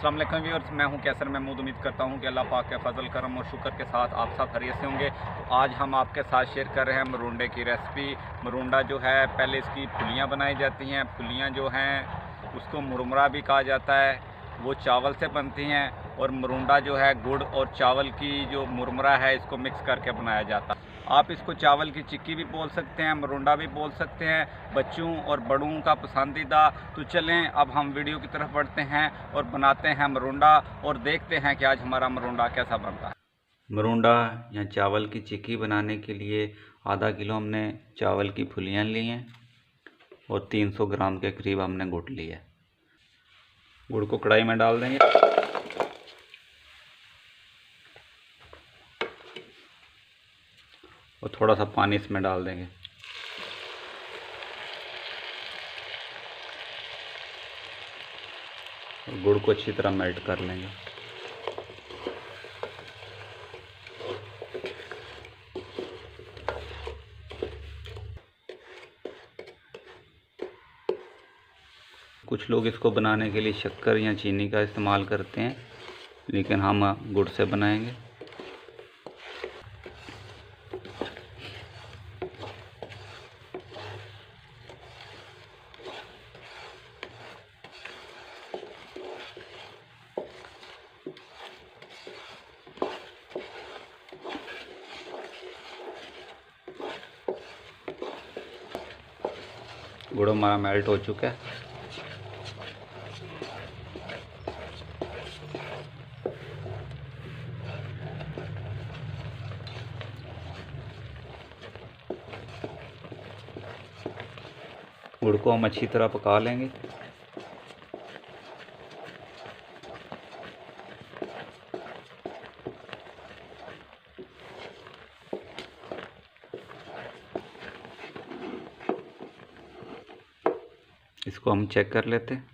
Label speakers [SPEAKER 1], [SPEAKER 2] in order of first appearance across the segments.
[SPEAKER 1] अस्सलाम वालेकुम व्यूअर्स, मैं हूं कैसर महमूद। उम्मीद करता हूं कि अल्लाह पाक के फजल करम और शुक्र के साथ आप सब खैरियत से होंगे। तो आज हम आपके साथ शेयर कर रहे हैं मरुंडे की रेसिपी। मरुंडा जो है पहले इसकी फुलियां बनाई जाती हैं। फुलियां जो हैं उसको मुरमुरा भी कहा जाता है, वो चावल से बनती हैं। और मरुंडा जो है गुड़ और चावल की जो मुरमुरा है इसको मिक्स करके बनाया जाता है। आप इसको चावल की चिक्की भी बोल सकते हैं, मरुंडा भी बोल सकते हैं, बच्चों और बड़ों का पसंदीदा। तो चलें अब हम वीडियो की तरफ बढ़ते हैं और बनाते हैं मरुंडा और देखते हैं कि आज हमारा मरुंडा कैसा बनता है। मरुंडा या चावल की चिक्की बनाने के लिए आधा किलो हमने चावल की फुलियाँ ली हैं और 300 ग्राम के करीब हमने गुड़ लिया है। गुड़ को कढ़ाई में डाल देंगे और थोड़ा सा पानी इसमें डाल देंगे। और गुड़ को अच्छी तरह मेल्ट कर लेंगे। कुछ लोग इसको बनाने के लिए शक्कर या चीनी का इस्तेमाल करते हैं, लेकिन हम गुड़ से बनाएंगे। गुड़ हमारा मेल्ट हो चुका है। गुड़ को हम अच्छी तरह पका लेंगे। इसको हम चेक कर लेते हैं।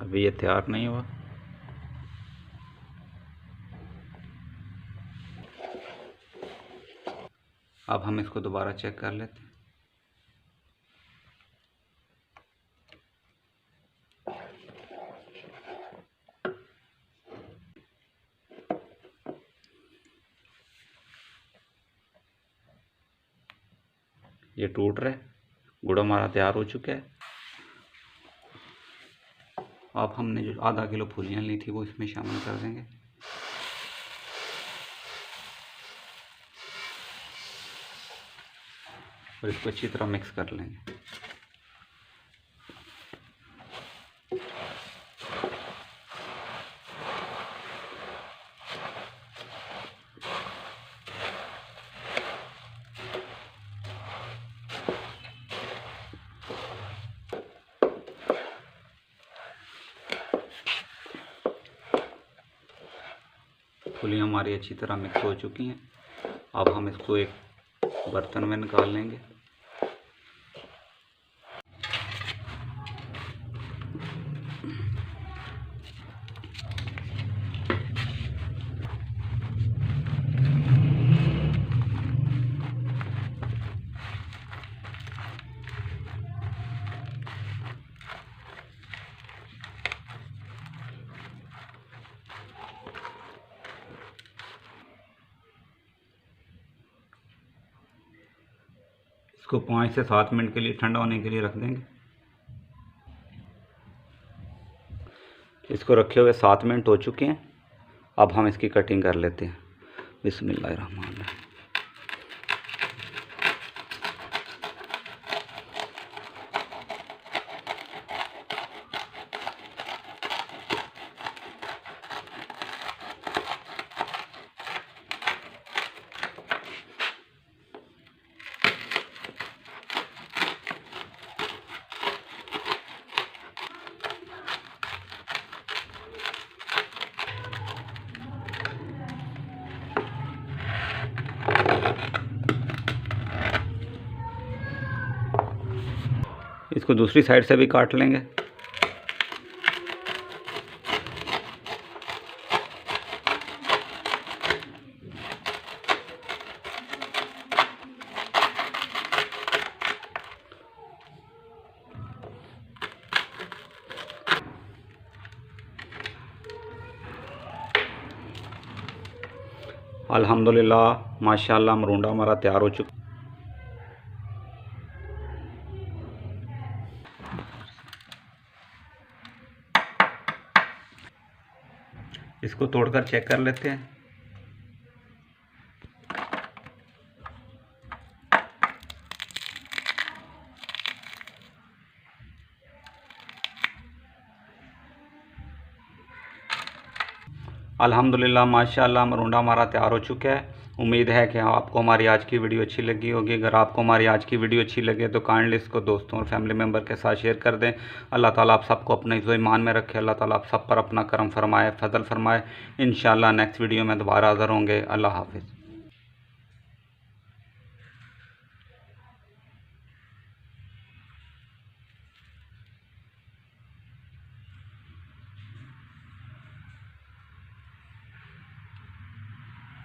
[SPEAKER 1] अभी ये तैयार नहीं हुआ। अब हम इसको दोबारा चेक कर लेते हैं। ये टूट रहा है। गुड़ हमारा तैयार हो चुका है। अब हमने जो आधा किलो फुलियाँ ली थी वो इसमें शामिल कर देंगे। और इसको अच्छी तरह मिक्स कर लेंगे। फुलियाँ हमारी अच्छी तरह मिक्स हो चुकी हैं। अब हम इसको एक बर्तन में निकाल लेंगे। इसको 5 से 7 मिनट के लिए ठंडा होने के लिए रख देंगे। इसको रखे हुए 7 मिनट हो चुके हैं। अब हम इसकी कटिंग कर लेते हैं। बिस्मिल्लाहिर्रहमानिर्रहीम। इसको दूसरी साइड से भी काट लेंगे। अल्हम्दुलिल्लाह माशाल्लाह मरूंडा हमारा तैयार हो चुका। इसको तोड़कर चेक कर लेते हैं। अल्हम्दुलिल्लाह माशाल्लाह मरूंडा हमारा तैयार हो चुका है। उम्मीद है कि आपको हमारी आज की वीडियो अच्छी लगी होगी। अगर आपको हमारी आज की वीडियो अच्छी लगे तो काइंडली इसको दोस्तों और फैमिली मेम्बर के साथ शेयर कर दें। अल्लाह ताला आप सबको अपने इज़्ज़ो ईमान में रखे। अल्लाह ताला आप सब पर अपना करम फरमाए, फजल फरमाए। इंशाअल्लाह नेक्स्ट वीडियो में दोबारा हाज़िर होंगे। अल्लाह हाफ़िज़।